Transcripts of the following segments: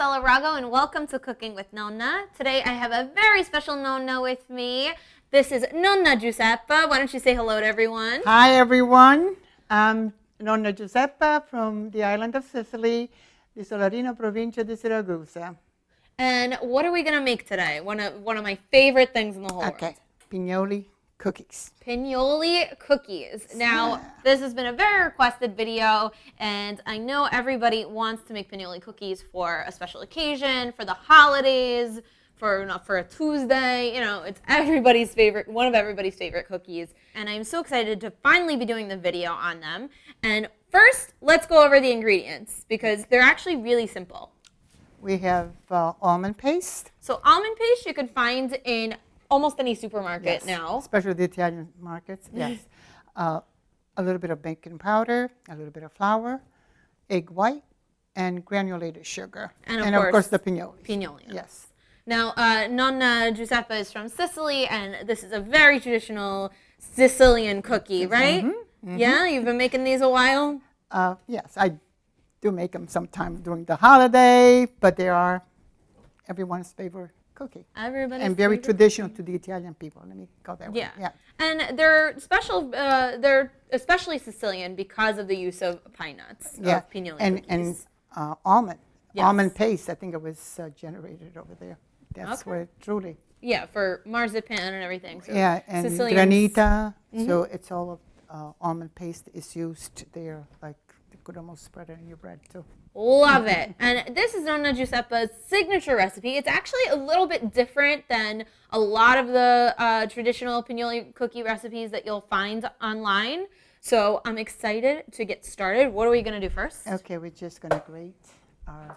Rossella Rago, and welcome to Cooking with Nonna. Today I have a very special Nonna with me. This is Nonna Giuseppa. Why don't you say hello to everyone? Hi everyone, I'm Nonna Giuseppa from the island of Sicily, the Solarino provincia di Siragusa. And what are we going to make today? One of my favorite things in the whole world. Pinoli Cookies. Pinoli Cookies. Now, this has been a very requested video, and I know everybody wants to make Pinoli Cookies for a special occasion, for the holidays, for a Tuesday. You know, it's everybody's favorite, one of everybody's favorite cookies. And I'm so excited to finally be doing the video on them. And first, let's go over the ingredients, because they're actually really simple. We have almond paste. So almond paste you can find in almost any supermarket now. Especially the Italian markets, yes. A little bit of baking powder, a little bit of flour, egg white, and granulated sugar. And of course the pinoli. Pinoli. Yes. Now, Nonna Giuseppa is from Sicily, and this is a very traditional Sicilian cookie, right? Mm-hmm. Yeah, you've been making these a while? Yes, I do make them sometime during the holiday, but they are everyone's favorite cookie. And very traditional to the Italian people. Let me go that way. Yeah. And they're special. They're especially Sicilian because of the use of pine nuts. Yeah. Of Pinoli cookies. And almond. Yes. Almond paste. I think it was generated over there. That's where it truly. Yeah, for marzipan and everything. So yeah, and granita. So it's all of almond paste is used there. Like you could almost spread it in your bread too. Love it. And this is Nonna Giuseppa's signature recipe. It's actually a little bit different than a lot of the traditional Pinoli cookie recipes that you'll find online. So I'm excited to get started. What are we going to do first? Okay, we're just going to grate our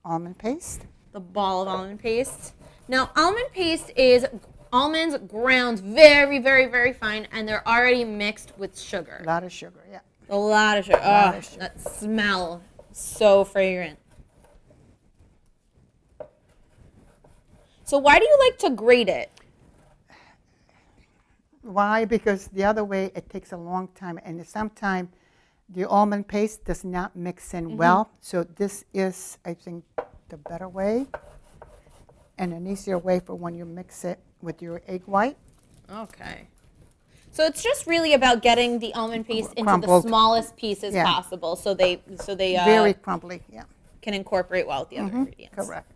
almond paste. The ball of almond paste. Now, almond paste is almonds ground very, very, very fine, and they're already mixed with sugar. A lot of sugar, yeah. A lot of sugar. Oh, that smell, so fragrant. So why do you like to grate it? Why? Because the other way, it takes a long time, and sometimes the almond paste does not mix in well. So this is, I think, the better way and an easier way for when you mix it with your egg white. Okay. So it's just really about getting the almond paste into the smallest pieces possible, so they very crumbly, can incorporate well with the other ingredients. Correct.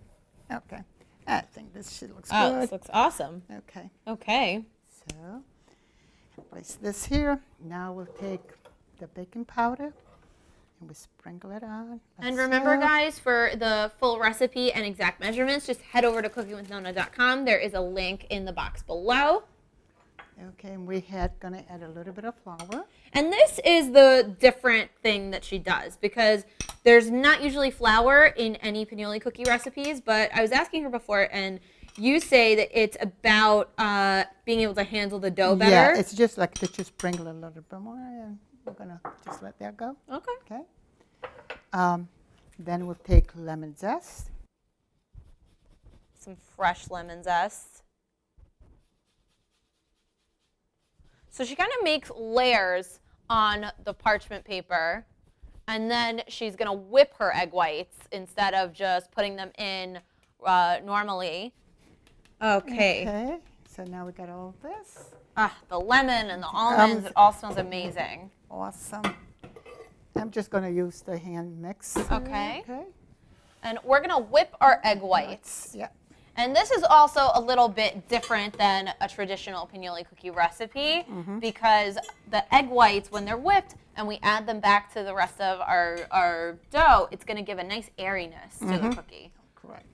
Okay. I think this shit looks good. good. This looks awesome. Okay. Okay. So place this here. Now we'll take the baking powder and we sprinkle it on. And remember, guys, for the full recipe and exact measurements, just head over to cookingwithnonna.com. There is a link in the box below. Okay, and we gonna add a little bit of flour. And this is the different thing that she does, because there's not usually flour in any Pinoli cookie recipes, but I was asking her before, and you say that it's about being able to handle the dough better. Yeah, it's just like to just sprinkle a little bit more, and we're gonna just let that go. Okay. Okay. Then we'll take lemon zest. Some fresh lemon zest. So she kind of makes layers on the parchment paper, and then she's going to whip her egg whites instead of just putting them in normally. Okay. So now we got all of this. The lemon and the almonds, it all smells amazing. Awesome. I'm just going to use the hand mix. Okay. And we're going to whip our egg whites. Yeah. And this is also a little bit different than a traditional Pinoli cookie recipe, because the egg whites, when they're whipped and we add them back to the rest of our dough, it's going to give a nice airiness to the cookie. Correct.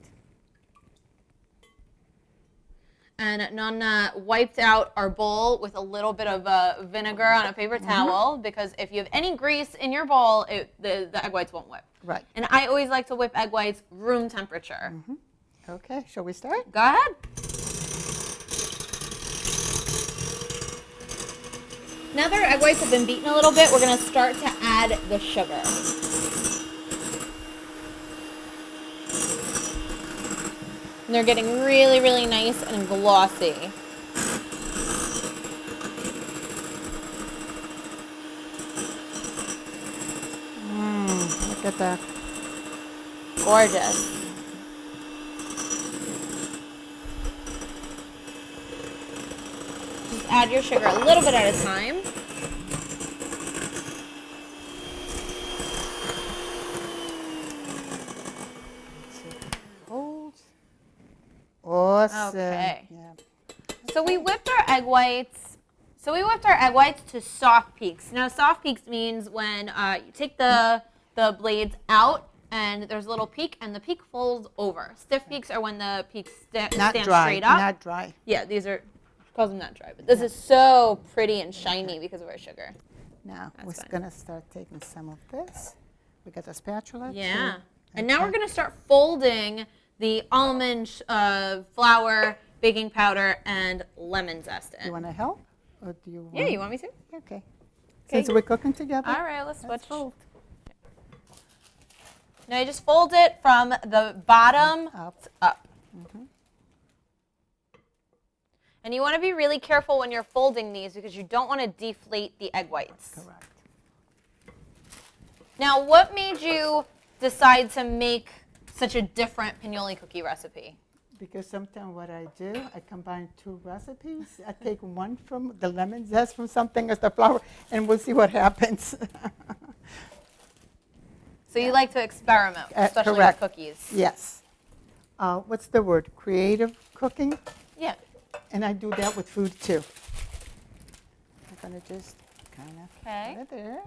And Nonna wiped out our bowl with a little bit of vinegar on a paper towel, because if you have any grease in your bowl, the egg whites won't whip. Right. And I always like to whip egg whites room temperature. Okay, shall we start? Go ahead. Now that our egg whites have been beaten a little bit, we're going to start to add the sugar. And they're getting really, really nice and glossy. Look at that. Gorgeous. Just add your sugar a little bit at a time. Awesome. Okay. Yeah. So we whipped our egg whites. To soft peaks. Now, soft peaks means when you take the blades out and there's a little peak and the peak folds over. Stiff peaks are when the peaks stand straight up. Not dry. Yeah, these are, calls them not dry, but this is so pretty and shiny because of our sugar. Now That's we're fine. going to start taking some of this. We got a spatula. Yeah. too. And now we're going to start folding the almond flour, baking powder, and lemon zest in. You want to help? Or do you want? Yeah, you want me to? Okay. Since we're cooking together. All right, let's switch. fold. Now you just fold it from the bottom up. And you want to be really careful when you're folding these because you don't want to deflate the egg whites. Correct. Now, what made you decide to make such a different pinoli cookie recipe? Because sometimes what I do, I combine two recipes. I take one from the lemon zest from something as the flour, and we'll see what happens. So you like to experiment, especially correct. with cookies. Yes. What's the word? Creative cooking? Yeah. And I do that with food too. I'm going to just kind of put it there.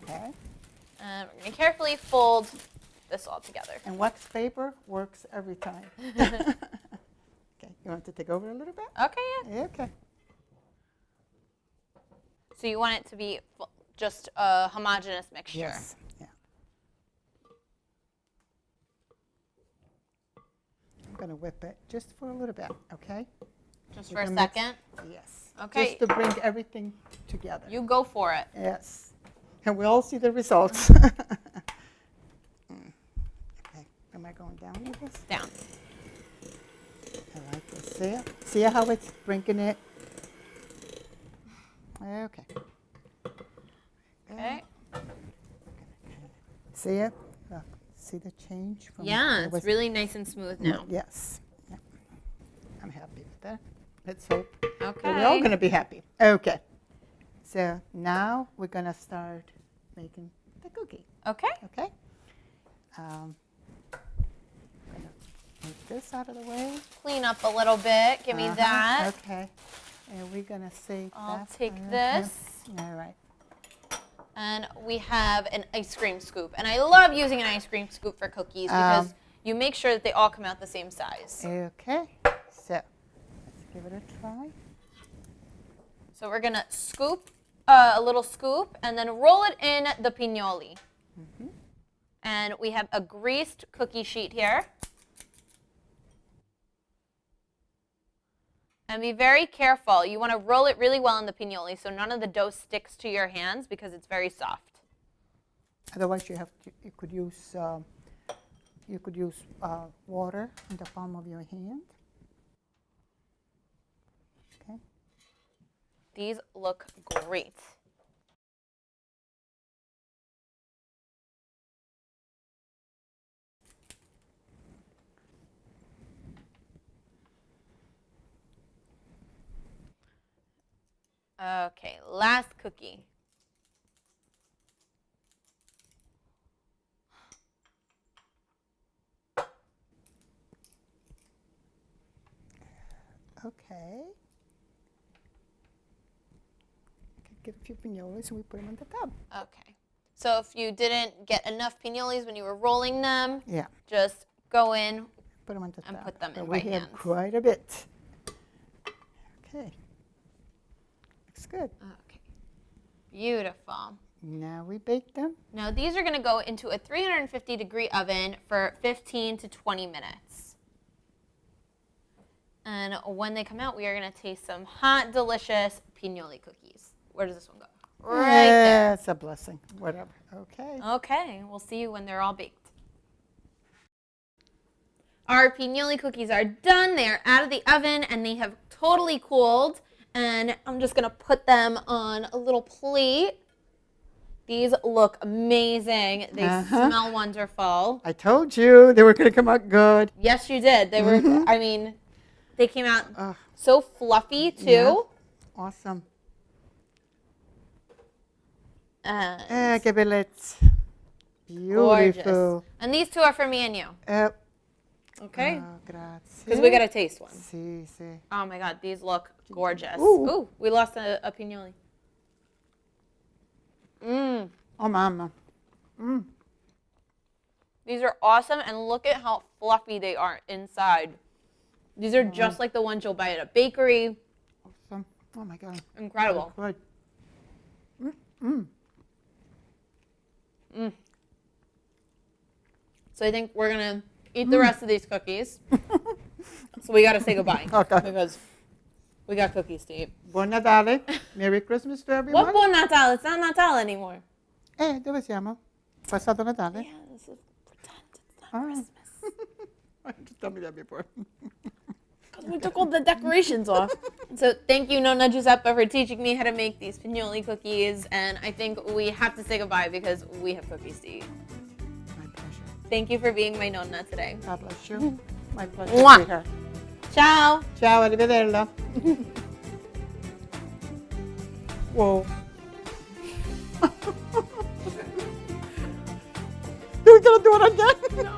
Okay. And we're going to carefully fold this all together. And wax paper works every time. Okay, you want to take over a little bit? Okay, yeah. Okay. So you want it to be just a homogeneous mixture. Yes. Yeah. I'm going to whip it just for a little bit, okay? Just We're for a gonna mix- second? Yes. Okay. Just to bring everything together. You go for it. Yes. And we all see the results. Okay. Am I going down with this? Down. I like this. See it? See how it's bringing it? Okay. Okay. See it? Look, see the change? From Yeah, it it's was- really nice and smooth now. Yes. Yeah. I'm happy with that. Let's hope that Okay. we're all going to be happy. Okay. So now we're going to start making the cookie. Okay. Okay? I'm going to take this out of the way. Clean up a little bit. Give me that. Okay. And we're going to save I'll that. take for- this. All right. And we have an ice cream scoop. And I love using an ice cream scoop for cookies because you make sure that they all come out the same size. Okay. So let's give it a try. So we're going to scoop a little scoop and then roll it in the pinoli. And we have a greased cookie sheet here. And be very careful. You want to roll it really well in the pinoli so none of the dough sticks to your hands because it's very soft. Otherwise, you could use water in the palm of your hand. Okay. These look great. Okay, last cookie. Okay. Get a few pinoles and we put them in the tub. Okay. So if you didn't get enough pinoles when you were rolling them, Yeah. just go in. Put them in the tub. And put them in But by we have hand. quite a bit. Okay. Looks good. Okay. Beautiful. Now we bake them. Now these are going to go into a 350-degree oven for 15 to 20 minutes. And when they come out, we are going to taste some hot, delicious pinoli cookies. Where does this one go? Right there. It's a blessing. Whatever. Okay. Okay, we'll see you when they're all baked. Our pinoli cookies are done. They are out of the oven and they have totally cooled. And I'm just going to put them on a little plate. These look amazing. They smell wonderful. I told you they were going to come out good. Yes, you did. They were, I mean, they came out so fluffy too. Yeah. Awesome. Que bellezza. Beautiful. Gorgeous. And these two are for me and you. Okay? Grazie. Because we got to taste one. Sì, sì. Oh my God, these look gorgeous. Ooh. Ooh, we lost a pinoli. Mmm. Oh, mamma. These are awesome, and look at how fluffy they are inside. These are just like the ones you'll buy at a bakery. Awesome. Oh, my God. Incredible. Good. So I think we're going to eat the rest of these cookies. So we got to say goodbye. Okay. Because we got cookies to eat. Buon Natale. Merry Christmas to everyone. What Buon Natal? It's not Natal anymore. Dove siamo? Passato Natale? Yeah, this is pretend. It's not Christmas. Just tell me that before. Because we took all the decorations off. So thank you, Nonna Giuseppa, for teaching me how to make these Pinoli cookies. And I think we have to say goodbye because we have cookies to eat. My pleasure. Thank you for being my Nonna today. God bless you. My pleasure, Mwah. sweetheart. Ciao. Ciao, arrivederla. Whoa. Are we gonna do it again? No.